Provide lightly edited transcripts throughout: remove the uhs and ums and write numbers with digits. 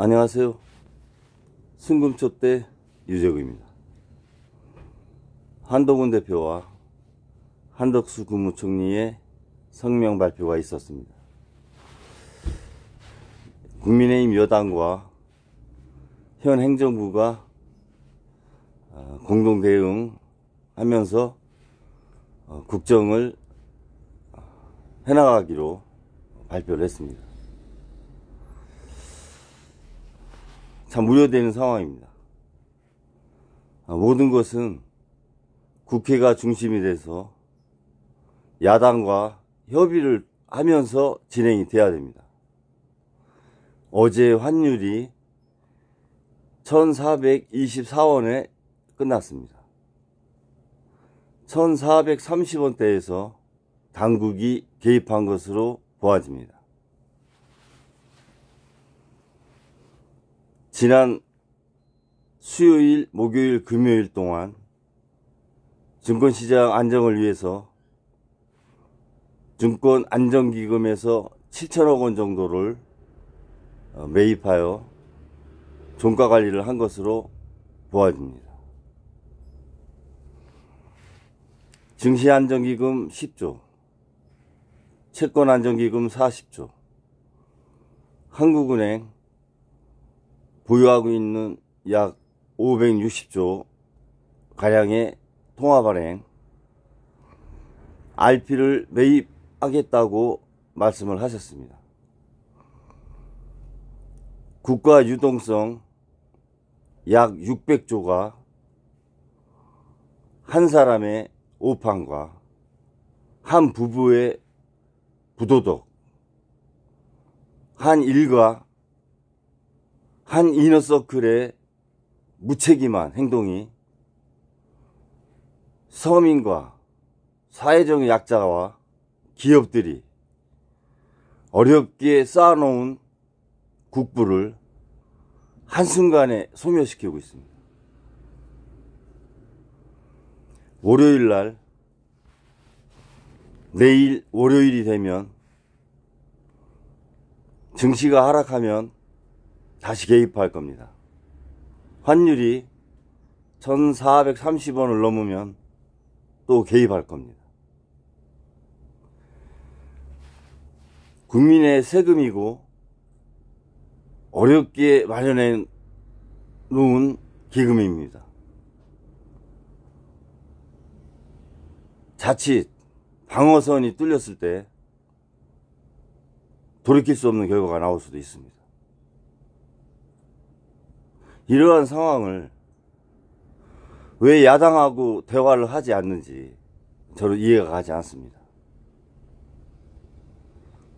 안녕하세요. 승금초대 유재구입니다. 한동훈 대표와 한덕수 국무총리의 성명 발표가 있었습니다. 국민의힘 여당과 현 행정부가 공동 대응하면서 국정을 해나가기로 발표를 했습니다. 참 우려되는 상황입니다. 모든 것은 국회가 중심이 돼서 야당과 협의를 하면서 진행이 돼야 됩니다. 어제 환율이 1424원에 끝났습니다. 1430원대에서 당국이 개입한 것으로 보아집니다. 지난 수요일, 목요일, 금요일 동안 증권시장 안정을 위해서 증권안정기금에서 7천억 원 정도를 매입하여 종가관리를 한 것으로 보아집니다. 증시안정기금 10조, 채권안정기금 40조, 한국은행 보유하고 있는 약 560조 가량의 통화발행, RP를 매입하겠다고 말씀을 하셨습니다. 국가 유동성 약 600조가 한 사람의 오판과 한 부부의 부도덕, 한 일가, 한 이너서클의 무책임한 행동이 서민과 사회적 약자와 기업들이 어렵게 쌓아놓은 국부를 한순간에 소멸시키고 있습니다. 월요일날, 내일 월요일이 되면 증시가 하락하면 다시 개입할 겁니다. 환율이 1430원을 넘으면 또 개입할 겁니다. 국민의 세금이고 어렵게 마련해 놓은 기금입니다. 자칫 방어선이 뚫렸을 때 돌이킬 수 없는 결과가 나올 수도 있습니다. 이러한 상황을 왜 야당하고 대화를 하지 않는지 저는 이해가 가지 않습니다.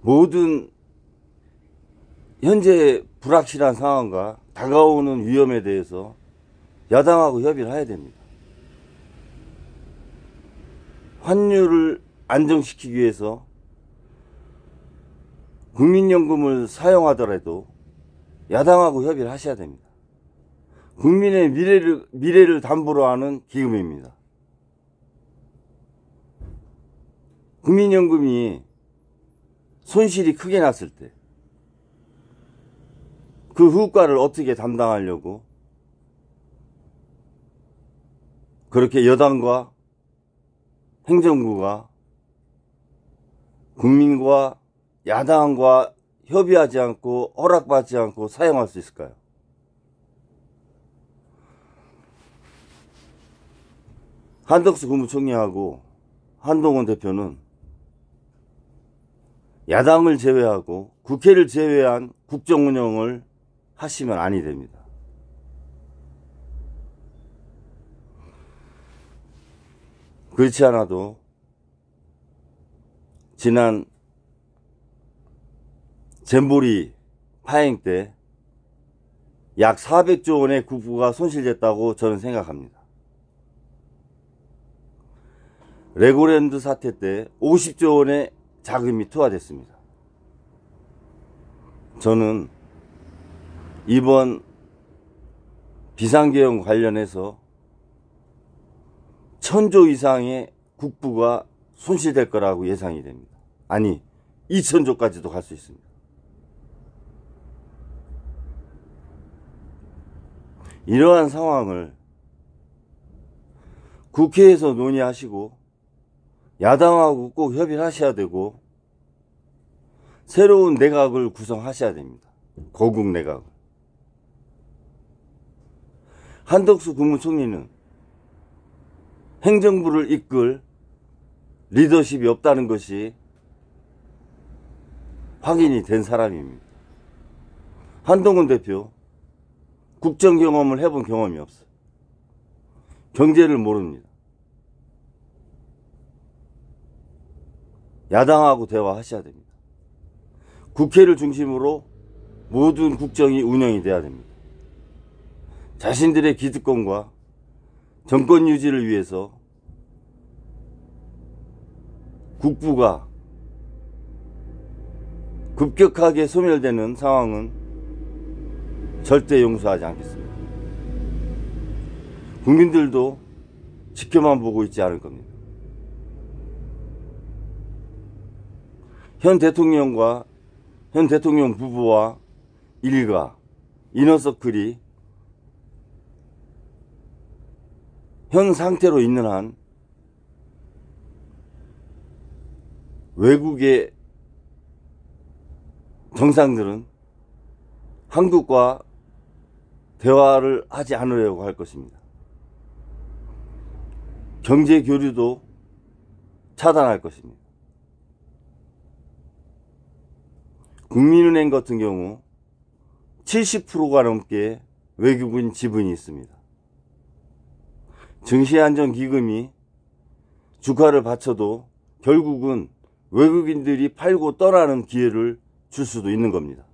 모든 현재 불확실한 상황과 다가오는 위험에 대해서 야당하고 협의를 해야 됩니다. 환율을 안정시키기 위해서 국민연금을 사용하더라도 야당하고 협의를 하셔야 됩니다. 국민의 미래를 담보로 하는 기금입니다. 국민연금이 손실이 크게 났을 때 그 후과를 어떻게 담당하려고 그렇게 여당과 행정부가 국민과 야당과 협의하지 않고 허락받지 않고 사용할 수 있을까요? 한덕수 국무총리하고 한동훈 대표는 야당을 제외하고 국회를 제외한 국정운영을 하시면 아니 됩니다. 그렇지 않아도 지난 잼버리 파행 때 약 400조 원의 국부가 손실됐다고 저는 생각합니다. 레고랜드 사태 때 50조 원의 자금이 투하됐습니다. 저는 이번 비상계엄 관련해서 1000조 이상의 국부가 손실될 거라고 예상이 됩니다. 아니 2000조까지도 갈 수 있습니다. 이러한 상황을 국회에서 논의하시고 야당하고 꼭 협의를 하셔야 되고 새로운 내각을 구성하셔야 됩니다. 거국 내각을. 한덕수 국무총리는 행정부를 이끌 리더십이 없다는 것이 확인이 된 사람입니다. 한동훈 대표 국정 경험을 해본 경험이 없어요. 경제를 모릅니다. 야당하고 대화하셔야 됩니다. 국회를 중심으로 모든 국정이 운영이 돼야 됩니다. 자신들의 기득권과 정권 유지를 위해서 국부가 급격하게 소멸되는 상황은 절대 용서하지 않겠습니다. 국민들도 지켜만 보고 있지 않을 겁니다. 현 대통령과 현 대통령 부부와 일가, 이너서클이 현 상태로 있는 한 외국의 정상들은 한국과 대화를 하지 않으려고 할 것입니다. 경제 교류도 차단할 것입니다. 국민은행 같은 경우 70%가 넘게 외국인 지분이 있습니다. 증시안정기금이 주가를 받쳐도 결국은 외국인들이 팔고 떠나는 기회를 줄 수도 있는 겁니다.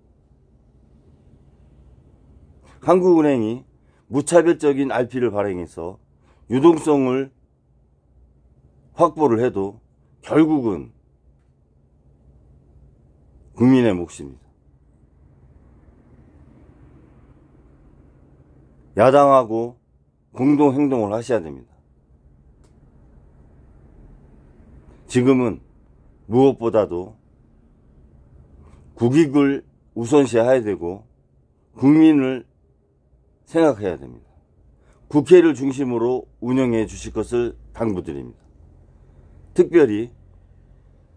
한국은행이 무차별적인 RP를 발행해서 유동성을 확보를 해도 결국은 국민의 몫입니다. 야당하고 공동 행동을 하셔야 됩니다. 지금은 무엇보다도 국익을 우선시해야 되고 국민을 생각해야 됩니다. 국회를 중심으로 운영해 주실 것을 당부드립니다. 특별히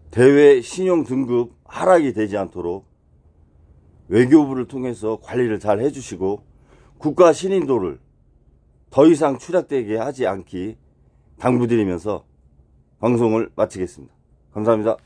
대외 신용 등급 하락이 되지 않도록 외교부를 통해서 관리를 잘 해주시고 국가 신인도를 더 이상 추락되게 하지 않기 당부드리면서 방송을 마치겠습니다. 감사합니다.